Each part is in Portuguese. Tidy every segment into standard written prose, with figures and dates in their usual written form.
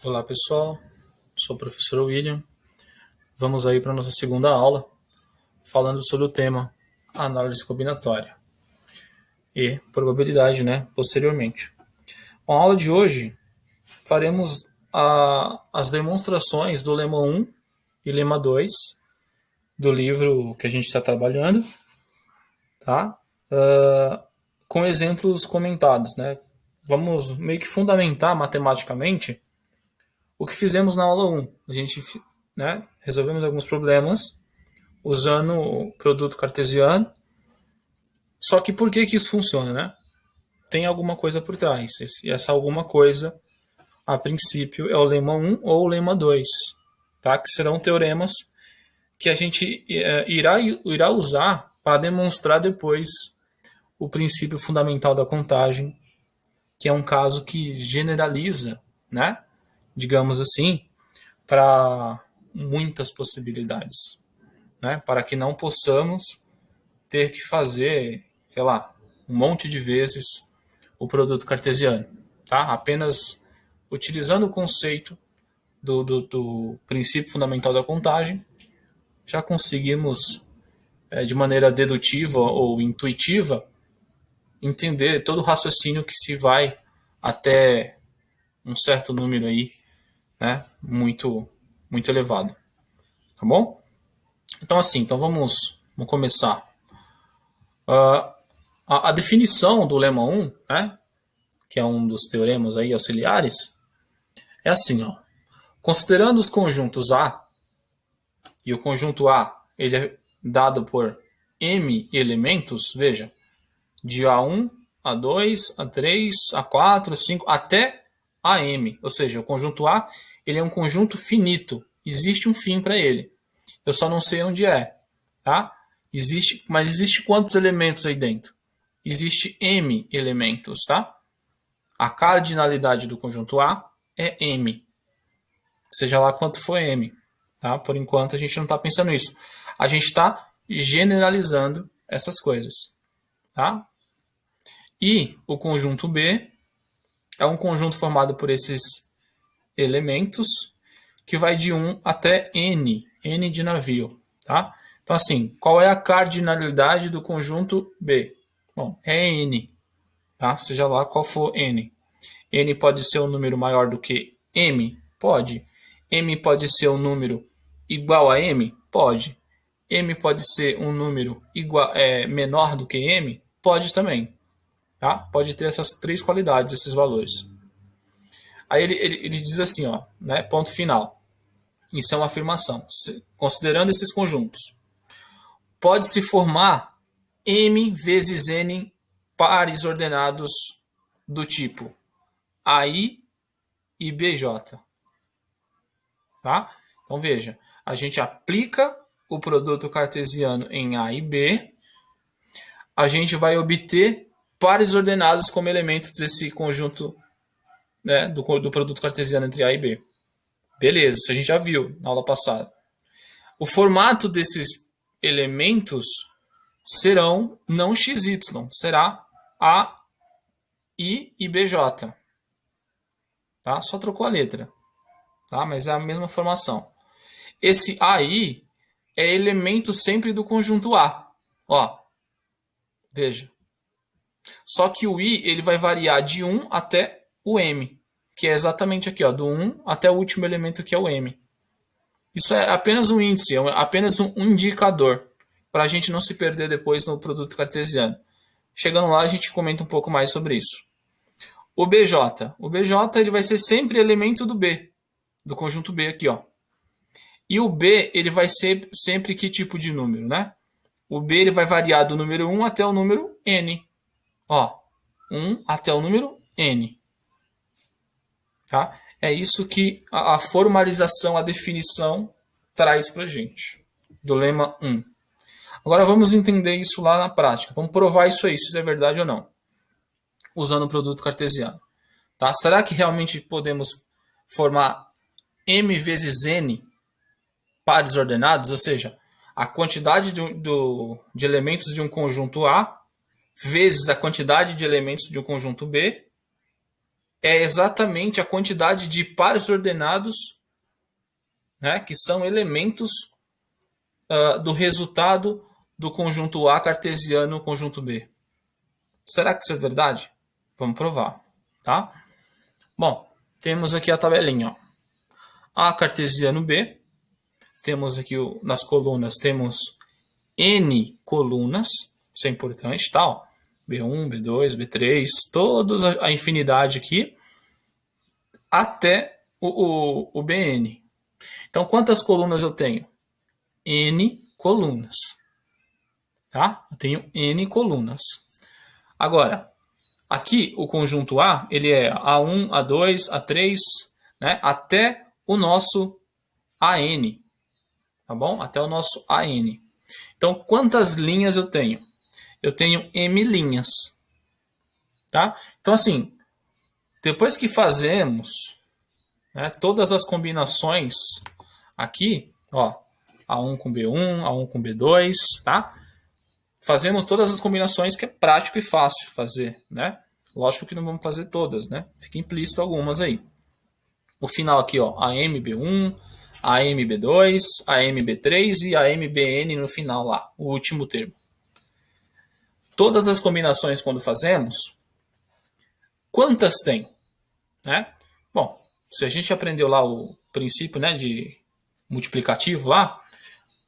Olá pessoal, sou o professor William. Vamos aí para a nossa segunda aula, falando sobre o tema análise combinatória e probabilidade, posteriormente. Na aula de hoje, faremos as demonstrações do lema 1 e lema 2 do livro que a gente está trabalhando, tá? Com exemplos comentados, né? Vamos meio que fundamentar matematicamente o que fizemos na aula 1. A gente, resolvemos alguns problemas usando o produto cartesiano. Só que por que isso funciona, né? Tem alguma coisa por trás. E essa alguma coisa, a princípio, é o lema 1 ou o lema 2, tá? Que serão teoremas que a gente irá usar para demonstrar depois o princípio fundamental da contagem, que é um caso que generaliza, né? Digamos assim, para muitas possibilidades, né? Para que não possamos ter que fazer, sei lá, um monte de vezes o produto cartesiano, tá? Apenas utilizando o conceito do princípio fundamental da contagem, já conseguimos, de maneira dedutiva ou intuitiva, entender todo o raciocínio que se vai até um certo número aí, né? Muito, muito elevado, tá bom? Então assim, vamos começar. A definição do lema 1, né, que é um dos teoremas aí auxiliares, é assim, ó. Considerando os conjuntos A, e o conjunto A ele é dado por M elementos, veja, de A1, A2, A3, A4, A5, até AM, ou seja, o conjunto A ele é um conjunto finito, existe um fim para ele, eu só não sei onde é, tá? Mas existe quantos elementos aí dentro? Existe M elementos, tá? A cardinalidade do conjunto A é M, seja lá quanto for M, tá? Por enquanto a gente não está pensando nisso. A gente está generalizando essas coisas, tá? E o conjunto B é um conjunto formado por esses elementos que vai de 1 até N, N de navio, tá? Então assim, qual é a cardinalidade do conjunto B? Bom, é N, tá? Seja lá qual for N. N pode ser um número maior do que M? Pode. M pode ser um número igual a M? Pode. M pode ser um número menor do que M? Pode também. Tá? Pode ter essas três qualidades, esses valores. Aí ele diz assim, ó, né, ponto final. Isso é uma afirmação. Considerando esses conjuntos, pode-se formar M vezes N pares ordenados do tipo AI e BJ. Tá? Então veja, a gente aplica o produto cartesiano em A e B, a gente vai obter pares ordenados como elementos desse conjunto, né, do produto cartesiano entre A e B. Beleza, isso a gente já viu na aula passada. O formato desses elementos serão não XY, será A, I e BJ. Tá? Só trocou a letra, tá? Mas é a mesma formação. Esse AI é elemento sempre do conjunto A. Ó, veja. Só que o I ele vai variar de 1 até o M, que é exatamente aqui, ó, do 1 até o último elemento que é o M. Isso é apenas um índice, é apenas um indicador, para a gente não se perder depois no produto cartesiano. Chegando lá, a gente comenta um pouco mais sobre isso. O BJ ele vai ser sempre elemento do B, do conjunto B aqui, ó. E o B ele vai ser sempre que tipo de número, né? O B ele vai variar do número 1 até o número N. Ó, 1 até o número N. Tá? É isso que a formalização, a definição traz para a gente, do lema 1. Agora vamos entender isso lá na prática. Vamos provar isso aí, se isso é verdade ou não, usando o produto cartesiano. Tá? Será que realmente podemos formar M vezes N pares ordenados? Ou seja, a quantidade de elementos de um conjunto A vezes a quantidade de elementos de um conjunto B é exatamente a quantidade de pares ordenados, né, que são elementos do resultado do conjunto A cartesiano conjunto B. Será que isso é verdade? Vamos provar, tá? Bom, temos aqui a tabelinha, ó. A cartesiano B, temos aqui nas colunas, temos N colunas, isso é importante, tá? Ó. B1, B2, B3, toda a infinidade aqui, até o Bn. Então, quantas colunas eu tenho? N colunas, tá? Eu tenho N colunas. Agora, aqui o conjunto A, ele é A1, A2, A3, né? Até o nosso AN, tá bom? Até o nosso AN. Então, quantas linhas eu tenho? Eu tenho M linhas, tá? Então, assim, depois que fazemos, né, todas as combinações aqui, ó, A1 com B1, A1 com B2, tá? Fazemos todas as combinações que é prático e fácil fazer, né? Lógico que não vamos fazer todas, né? Fica implícito algumas aí. O final aqui, ó, AMB1, AMB2, AMB3 e AMBN no final lá, o último termo. Todas as combinações quando fazemos, quantas tem? Né? Bom, se a gente aprendeu lá o princípio, né, de multiplicativo lá,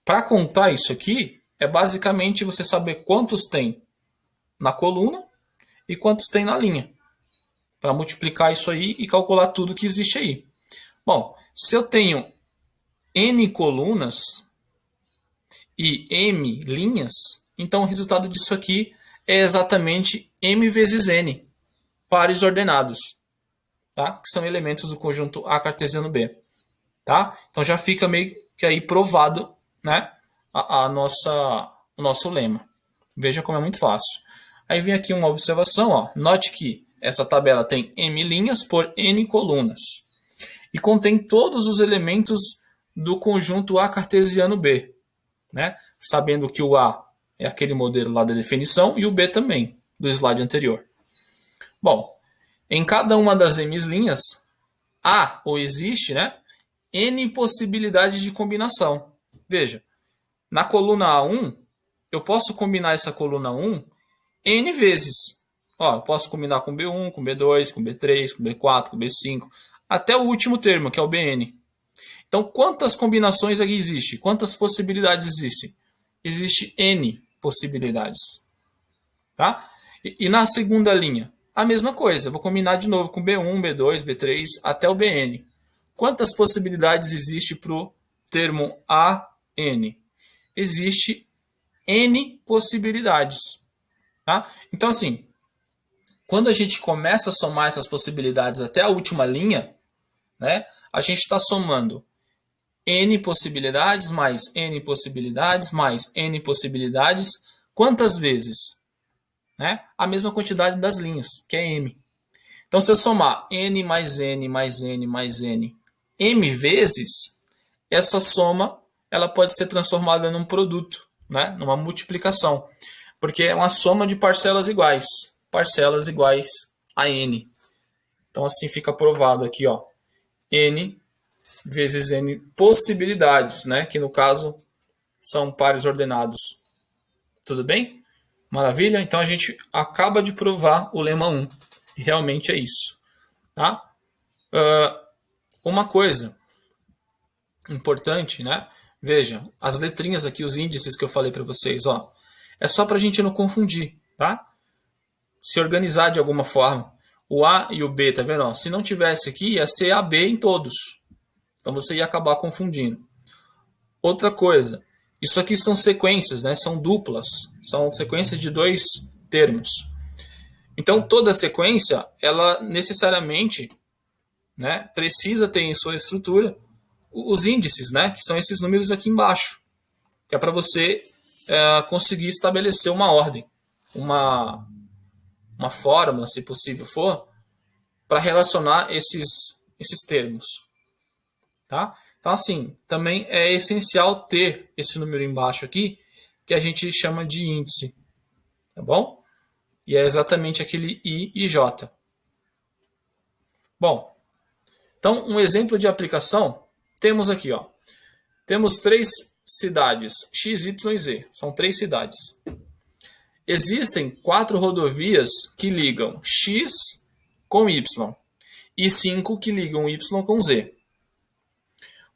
para contar isso aqui, é basicamente você saber quantos tem na coluna e quantos tem na linha. Para multiplicar isso aí e calcular tudo que existe aí. Bom, se eu tenho N colunas e M linhas, então o resultado disso aqui é exatamente M vezes N, pares ordenados, tá? Que são elementos do conjunto A cartesiano B. Tá? Então já fica meio que aí provado, né, o nosso lema. Veja como é muito fácil. Aí vem aqui uma observação, ó. Note que essa tabela tem M linhas por N colunas e contém todos os elementos do conjunto A cartesiano B, né? Sabendo que o A é aquele modelo lá da definição e o B também, do slide anterior. Bom, em cada uma das M linhas há ou existe, né, N possibilidades de combinação. Veja, na coluna A1, eu posso combinar essa coluna 1 N vezes. Ó, eu posso combinar com B1, com B2, com B3, com B4, com B5, até o último termo, que é o Bn. Então, quantas combinações aqui existem? Quantas possibilidades existem? Existe N possibilidades. Tá? E na segunda linha, a mesma coisa. Eu vou combinar de novo com B1, B2, B3, até o Bn. Quantas possibilidades existe para o termo AN? Existe N possibilidades. Tá? Então, assim, quando a gente começa a somar essas possibilidades até a última linha, né, a gente está somando N possibilidades mais N possibilidades mais N possibilidades. Quantas vezes? Né? A mesma quantidade das linhas, que é M. Então, se eu somar N mais N mais N mais N M vezes, essa soma ela pode ser transformada num produto, né? Numa multiplicação, porque é uma soma de parcelas iguais a N. Então, assim fica provado aqui, ó, N vezes N possibilidades, né? Que no caso são pares ordenados. Tudo bem? Maravilha? Então a gente acaba de provar o lema 1. E realmente é isso. Tá? Uma coisa importante, né? Veja, as letrinhas aqui, os índices que eu falei para vocês, ó, é só para a gente não confundir, tá? Se organizar de alguma forma. O A e o B, tá vendo? Ó, se não tivesse aqui, ia ser AB em todos. Então você ia acabar confundindo. Outra coisa, isso aqui são sequências, né? São duplas, são sequências de dois termos. Então toda sequência, ela necessariamente, né, precisa ter em sua estrutura os índices, né, que são esses números aqui embaixo, que é para você conseguir estabelecer uma ordem, uma fórmula, se possível for, para relacionar esses termos. Tá? Então, assim, também é essencial ter esse número embaixo aqui, que a gente chama de índice. Tá bom? E é exatamente aquele I e J. Bom, então um exemplo de aplicação, temos aqui, ó. Temos 3 cidades, X, Y e Z. São 3 cidades. Existem 4 rodovias que ligam X com Y e 5 que ligam Y com Z.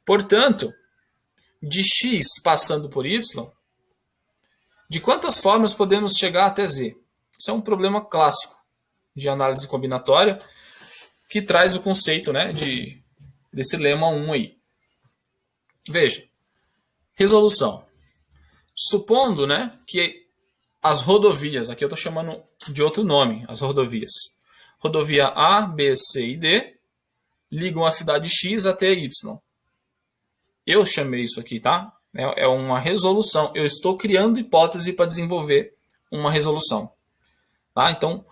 Portanto, de X passando por Y, de quantas formas podemos chegar até Z? Isso é um problema clássico de análise combinatória que traz o conceito, né, desse lema 1 aí. Veja, resolução. Supondo, né, que as rodovias, aqui eu estou chamando de outro nome, as rodovias. Rodovia A, B, C e D ligam a cidade X até Y. Eu chamei isso aqui, tá? É uma resolução. Eu estou criando hipótese para desenvolver uma resolução. Tá? Então,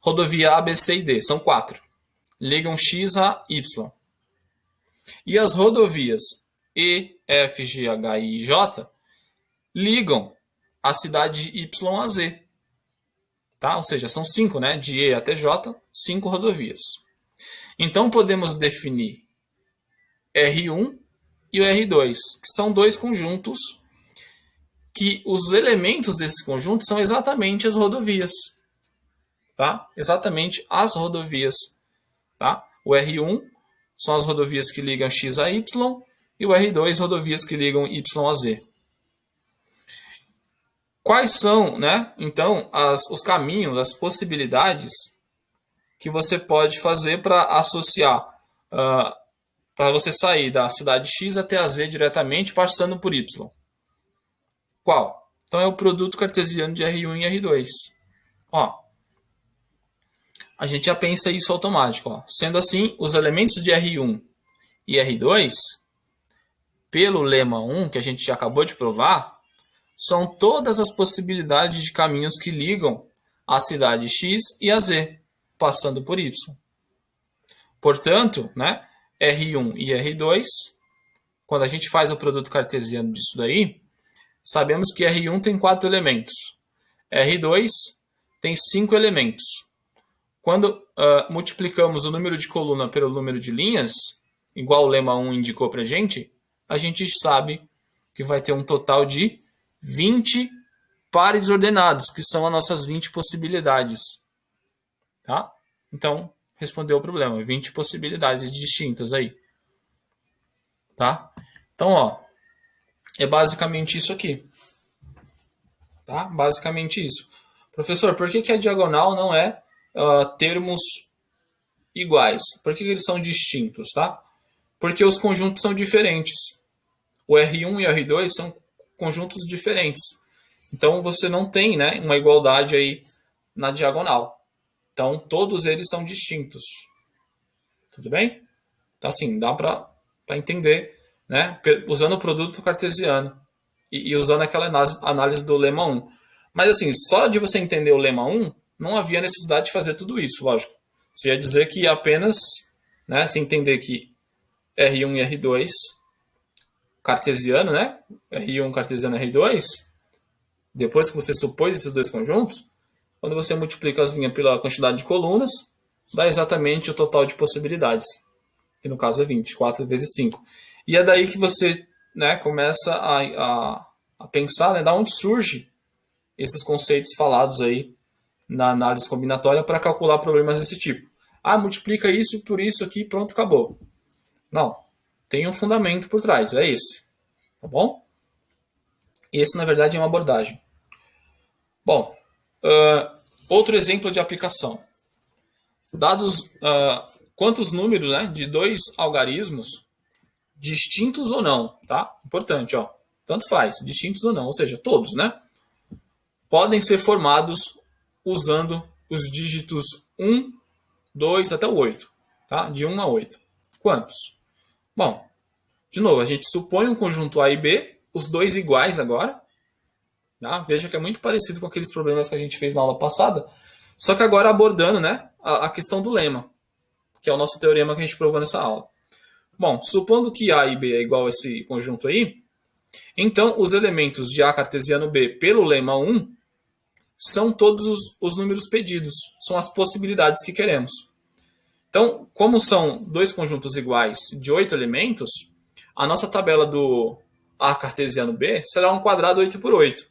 rodovia A, B, C e D, são 4. Ligam X a Y. E as rodovias E, F, G, H, I e J ligam a cidade de Y a Z. Tá? Ou seja, são 5, né? De E até J, 5 rodovias. Então, podemos definir R1 e o R2, que são 2 conjuntos que os elementos desses conjuntos são exatamente as rodovias. Tá? Exatamente as rodovias. Tá? O R1 são as rodovias que ligam X a Y e o R2 rodovias que ligam Y a Z. Quais são, né, então, os caminhos, as possibilidades que você pode fazer para associar, para você sair da cidade X até a Z diretamente passando por Y? Qual? Então é o produto cartesiano de R1 e R2. Ó, a gente já pensa isso automático. Ó. Sendo assim, os elementos de R1 e R2, pelo lema 1, que a gente já acabou de provar, são todas as possibilidades de caminhos que ligam a cidade X e a Z, passando por Y. Portanto, né, R1 e R2, quando a gente faz o produto cartesiano disso daí, sabemos que R1 tem 4 elementos. R2 tem 5 elementos. Quando multiplicamos o número de coluna pelo número de linhas, igual o lema 1 indicou para a gente sabe que vai ter um total de 20 pares ordenados, que são as nossas 20 possibilidades. Tá? Então, respondeu o problema. 20 possibilidades distintas aí. Tá? Então, ó, é basicamente isso aqui. Tá? Basicamente isso. Professor, por que a diagonal não é termos iguais? Por que eles são distintos? Tá? Porque os conjuntos são diferentes. O R1 e o R2 são conjuntos diferentes. Então, você não tem, né, uma igualdade aí na diagonal. Então, todos eles são distintos. Tudo bem? Então, assim, dá para entender, né, usando o produto cartesiano e usando aquela análise do lema 1. Mas, assim, só de você entender o lema 1, não havia necessidade de fazer tudo isso, lógico. Você ia dizer que apenas, né, se entender que R1 e R2 cartesiano, né, R1 cartesiano R2, depois que você supôs esses dois conjuntos, quando você multiplica as linhas pela quantidade de colunas, dá exatamente o total de possibilidades, que no caso é 20, 4 vezes 5. E é daí que você, né, começa a pensar, né, da onde surge esses conceitos falados aí na análise combinatória para calcular problemas desse tipo. Ah, multiplica isso por isso aqui, pronto, acabou. Não, tem um fundamento por trás, é esse. Tá bom? Esse, na verdade, é uma abordagem. Bom, outro exemplo de aplicação. Dados quantos números, né, de 2 algarismos, distintos ou não, tá? Importante, ó. Tanto faz, distintos ou não, ou seja, todos, né? Podem ser formados usando os dígitos 1, 2 até o 8, tá? De 1 a 8. Quantos? Bom, de novo, a gente supõe um conjunto A e B, os dois iguais agora. Tá? Veja que é muito parecido com aqueles problemas que a gente fez na aula passada, só que agora abordando, né, a questão do lema, que é o nosso teorema que a gente provou nessa aula. Bom, supondo que A e B é igual a esse conjunto aí, então os elementos de A cartesiano B pelo lema 1 são todos os números pedidos, são as possibilidades que queremos. Então, como são dois conjuntos iguais de 8 elementos, a nossa tabela do A cartesiano B será um quadrado 8 por 8.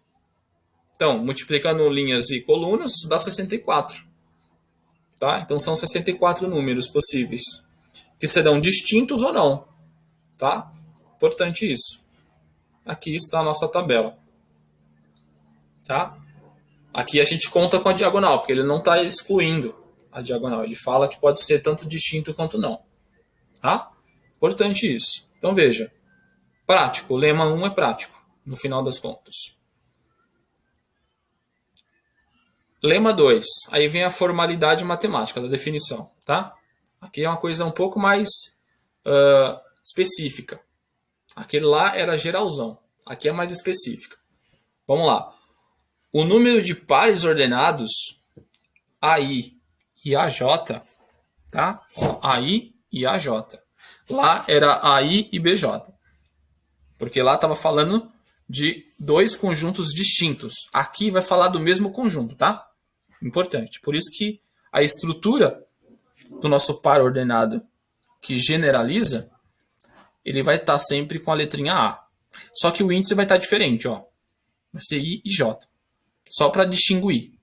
Então, multiplicando linhas e colunas, dá 64. Tá? Então, são 64 números possíveis, que serão distintos ou não. Tá? Importante isso. Aqui está a nossa tabela. Tá? Aqui a gente conta com a diagonal, porque ele não está excluindo a diagonal. Ele fala que pode ser tanto distinto quanto não. Tá? Importante isso. Então, veja. Prático. O lema 1 é prático, no final das contas. Lema 2. Aí vem a formalidade matemática da definição. Tá? Aqui é uma coisa um pouco mais específica. Aquele lá era geralzão. Aqui é mais específica. Vamos lá. O número de pares ordenados AI e AJ, tá? AI e AJ. Lá era AI e BJ. Porque lá estava falando de dois conjuntos distintos. Aqui vai falar do mesmo conjunto, tá? Importante. Por isso que a estrutura do nosso par ordenado que generaliza, ele vai estar sempre com a letrinha A. Só que o índice vai estar diferente, ó. Vai ser I e J. Só para distinguir.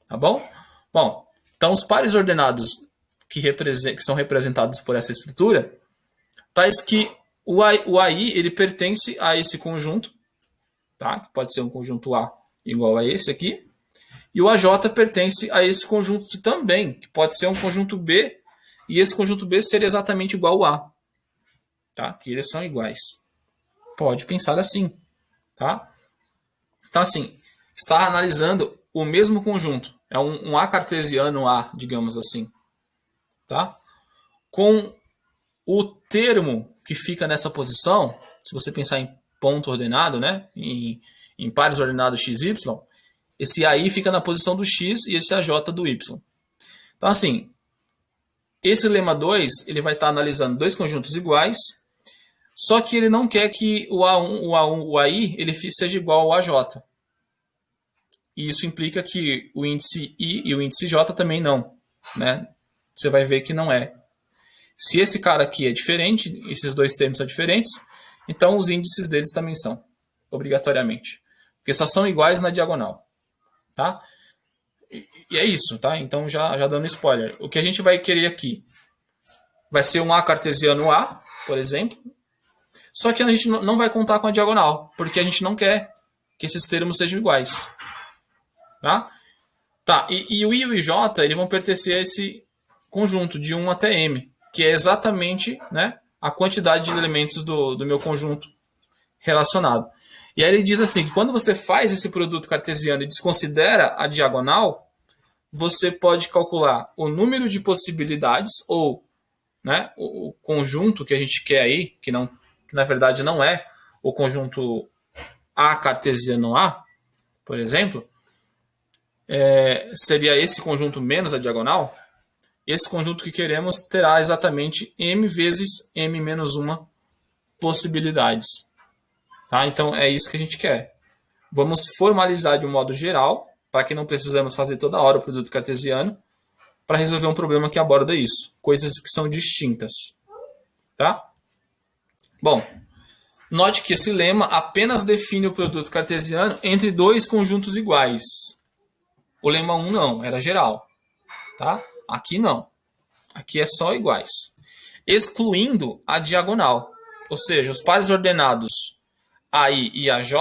Tá bom? Bom, então os pares ordenados que são representados por essa estrutura, tais que o AI ele pertence a esse conjunto, tá? Que pode ser um conjunto A igual a esse aqui, e o AJ pertence a esse conjunto também, que pode ser um conjunto B, e esse conjunto B seria exatamente igual ao A, tá? Que eles são iguais. Pode pensar assim, tá? Então, assim, está analisando o mesmo conjunto. É um A cartesiano A, digamos assim. Tá? Com o termo que fica nessa posição, se você pensar em ponto ordenado, né? em pares ordenados XY, esse AI fica na posição do X e esse AJ do Y. Então, assim, esse lema 2 ele vai estar analisando dois conjuntos iguais, só que ele não quer que o A1, o AI ele seja igual ao AJ. E isso implica que o índice I e o índice J também não. Né? Você vai ver que não é. Se esse cara aqui é diferente, esses dois termos são diferentes, então os índices deles também são, obrigatoriamente. Porque só são iguais na diagonal. Tá? E é isso, tá? Então já dando spoiler. O que a gente vai querer aqui vai ser um A cartesiano A, por exemplo, só que a gente não vai contar com a diagonal, porque a gente não quer que esses termos sejam iguais. Tá? Tá, e o I e o J eles vão pertencer a esse conjunto de 1 até M, que é exatamente, né, a quantidade de elementos do meu conjunto relacionado. E aí ele diz assim, que quando você faz esse produto cartesiano e desconsidera a diagonal, você pode calcular o número de possibilidades, ou né, o conjunto que a gente quer aí, que na verdade não é o conjunto A cartesiano A, por exemplo, seria esse conjunto menos a diagonal. Esse conjunto que queremos terá exatamente m vezes m menos uma possibilidades. Tá? Então é isso que a gente quer. Vamos formalizar de um modo geral, para que não precisamos fazer toda hora o produto cartesiano, para resolver um problema que aborda isso. Coisas que são distintas. Tá? Bom, note que esse lema apenas define o produto cartesiano entre dois conjuntos iguais. O lema 1 não, era geral. Tá? Aqui não. Aqui é só iguais. Excluindo a diagonal. Ou seja, os pares ordenados AI e AJ,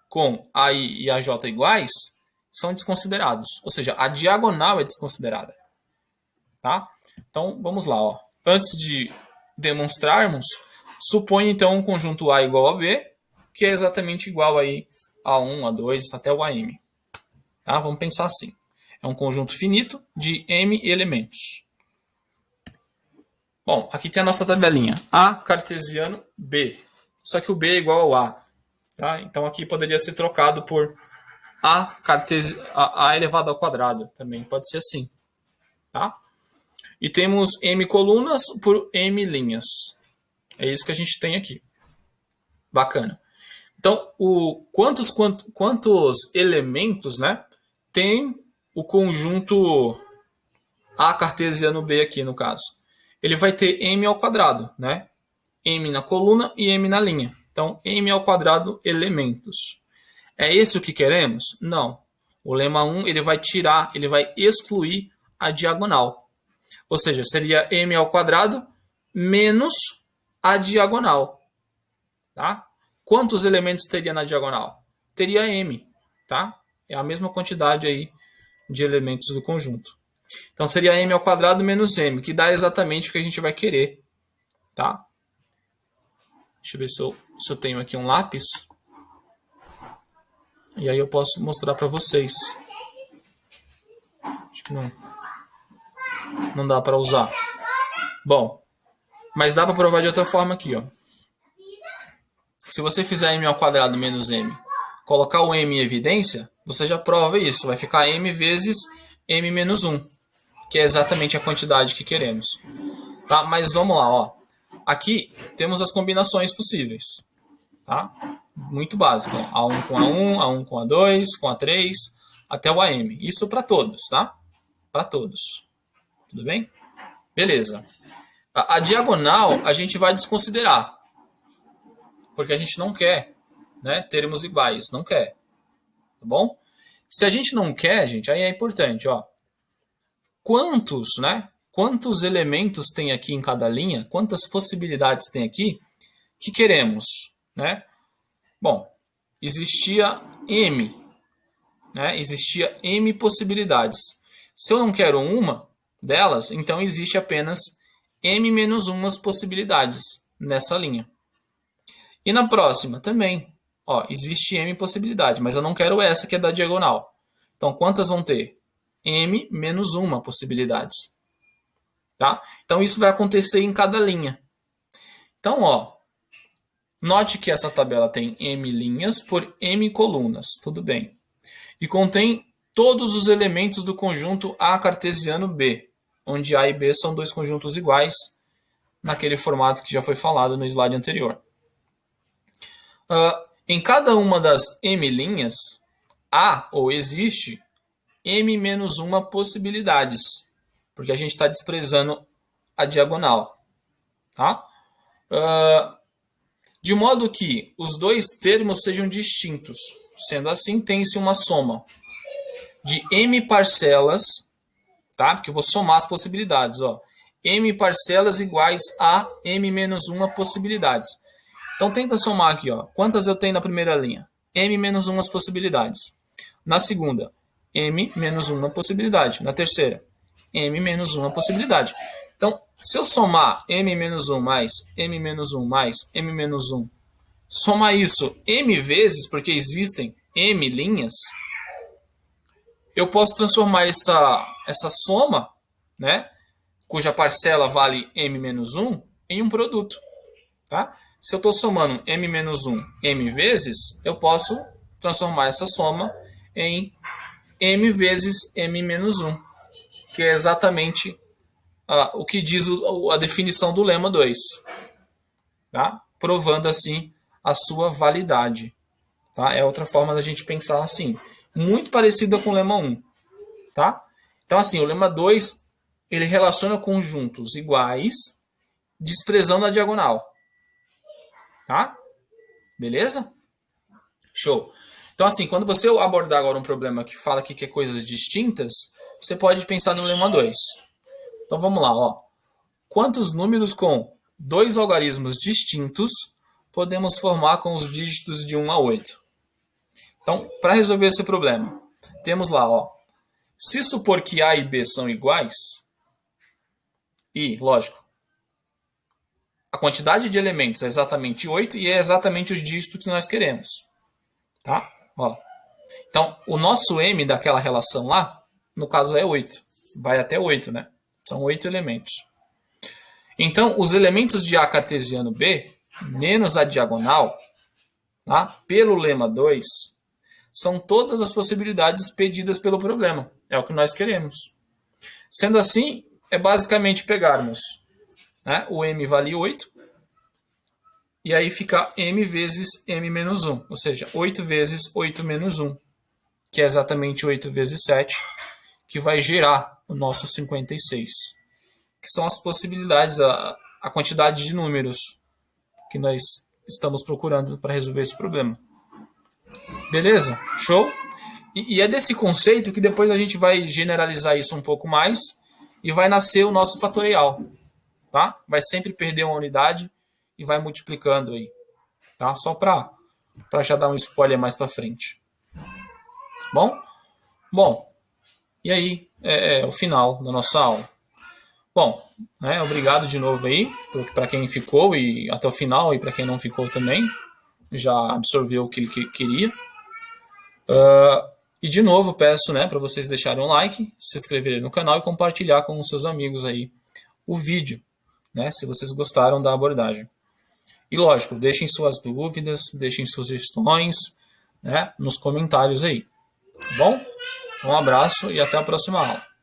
com AI e AJ iguais, são desconsiderados. Ou seja, a diagonal é desconsiderada. Tá? Então, vamos lá. Ó. Antes de demonstrarmos, suponha então um conjunto A igual a B, que é exatamente igual aí a 1, a 2, até o AM. Tá? Vamos pensar assim. É um conjunto finito de M elementos. Bom, aqui tem a nossa tabelinha. A cartesiano B. Só que o B é igual ao A. Tá? Então aqui poderia ser trocado por A elevado ao quadrado. Também pode ser assim. Tá? E temos M colunas por M linhas. É isso que a gente tem aqui. Bacana. Então, quantos elementos, né, tem o conjunto A cartesiano B aqui, no caso? ele vai ter m ao quadrado, né? M na coluna e m na linha. Então, m ao quadrado elementos. É esse o que queremos? Não. O lema 1 ele vai tirar, ele vai excluir a diagonal. Ou seja, seria m ao quadrado menos a diagonal. Tá? Quantos elementos teria na diagonal? Teria m. Tá? É a mesma quantidade aí de elementos do conjunto. Então, seria m ao quadrado menos m, que dá exatamente o que a gente vai querer. Tá? Deixa eu ver se eu tenho aqui um lápis. E aí eu posso mostrar para vocês. Acho que não dá para usar. Bom, mas dá para provar de outra forma aqui, ó. Se você fizer m ao quadrado menos m, colocar o m em evidência, você já prova isso. Vai ficar m vezes m menos 1, que é exatamente a quantidade que queremos. Tá? Mas vamos lá, ó. Aqui temos as combinações possíveis. Tá? Muito básico. A1 com A1, A1 com A2, com A3, até o AM. Isso para todos, tá? Para todos. Tudo bem? Beleza. A diagonal a gente vai desconsiderar. Porque a gente não quer, né, termos iguais. Não quer. Tá bom? Se a gente não quer, gente, aí é importante, ó. Quantos elementos tem aqui em cada linha? Quantas possibilidades tem aqui que queremos, né? Bom, existia m, né? Existia m possibilidades. Se eu não quero uma delas, então existe apenas m menos umas possibilidades nessa linha. E na próxima também, ó, existe m possibilidade, mas eu não quero essa que é da diagonal. Então, quantas vão ter? M menos uma possibilidades. Tá? Então, isso vai acontecer em cada linha. Então, ó, note que essa tabela tem m linhas por m colunas, tudo bem. E contém todos os elementos do conjunto A cartesiano B, onde A e B são dois conjuntos iguais, naquele formato que já foi falado no slide anterior. Em cada uma das m linhas, há ou existe m menos uma possibilidades, porque a gente está desprezando a diagonal. Tá? De modo que os dois termos sejam distintos. Sendo assim, tem-se uma soma de m parcelas, tá? Porque eu vou somar as possibilidades, ó. M parcelas iguais a m menos uma possibilidades. Então, tenta somar aqui, ó. Quantas eu tenho na primeira linha? M menos umas possibilidades. Na segunda, m menos uma possibilidade. Na terceira, m menos uma possibilidade. Então, se eu somar m menos 1 mais m menos 1 mais m menos 1, somar isso m vezes, porque existem m linhas, eu posso transformar essa soma, né, cuja parcela vale m menos 1, em um produto. Tá? Se eu estou somando m menos 1 m vezes, eu posso transformar essa soma em m vezes m menos 1, que é exatamente o que diz a definição do lema 2. Tá? Provando assim a sua validade. Tá? É outra forma da gente pensar assim. Muito parecida com o lema 1. Tá? Então, assim, o lema 2 ele relaciona conjuntos iguais, desprezando a diagonal. Tá? Beleza? Show. Então, assim, quando você abordar agora um problema que fala que quer coisas distintas, você pode pensar no lema 2. Então, vamos lá. Ó. Quantos números com dois algarismos distintos podemos formar com os dígitos de 1 a 8? Então, para resolver esse problema, temos lá, ó, se supor que A e B são iguais, e, lógico, a quantidade de elementos é exatamente 8 e é exatamente os dígitos que nós queremos. Tá? Ó. Então, o nosso M daquela relação lá, no caso é 8. Vai até 8, né? São 8 elementos. Então, os elementos de A cartesiano B, menos a diagonal, tá? Pelo lema 2, são todas as possibilidades pedidas pelo problema. É o que nós queremos. Sendo assim, é basicamente pegarmos, né, o M vale 8, e aí fica M vezes M menos 1, ou seja, 8 vezes 8 menos 1, que é exatamente 8 vezes 7, que vai gerar o nosso 56. que são as possibilidades, a quantidade de números que nós estamos procurando para resolver esse problema. Beleza? Show? E é desse conceito que depois a gente vai generalizar isso um pouco mais e vai nascer o nosso fatorial. Tá? Vai sempre perder uma unidade e vai multiplicando aí. Tá? Só para já dar um spoiler mais para frente. Bom, e aí é o final da nossa aula. Bom, obrigado de novo aí para quem ficou e até o final e para quem não ficou também. Já absorveu o que ele queria. E de novo peço para vocês deixarem um like, se inscreverem no canal e compartilhar com os seus amigos aí o vídeo, se vocês gostaram da abordagem. E lógico, deixem suas dúvidas, deixem sugestões nos comentários aí. Tá bom? Um abraço e até a próxima aula.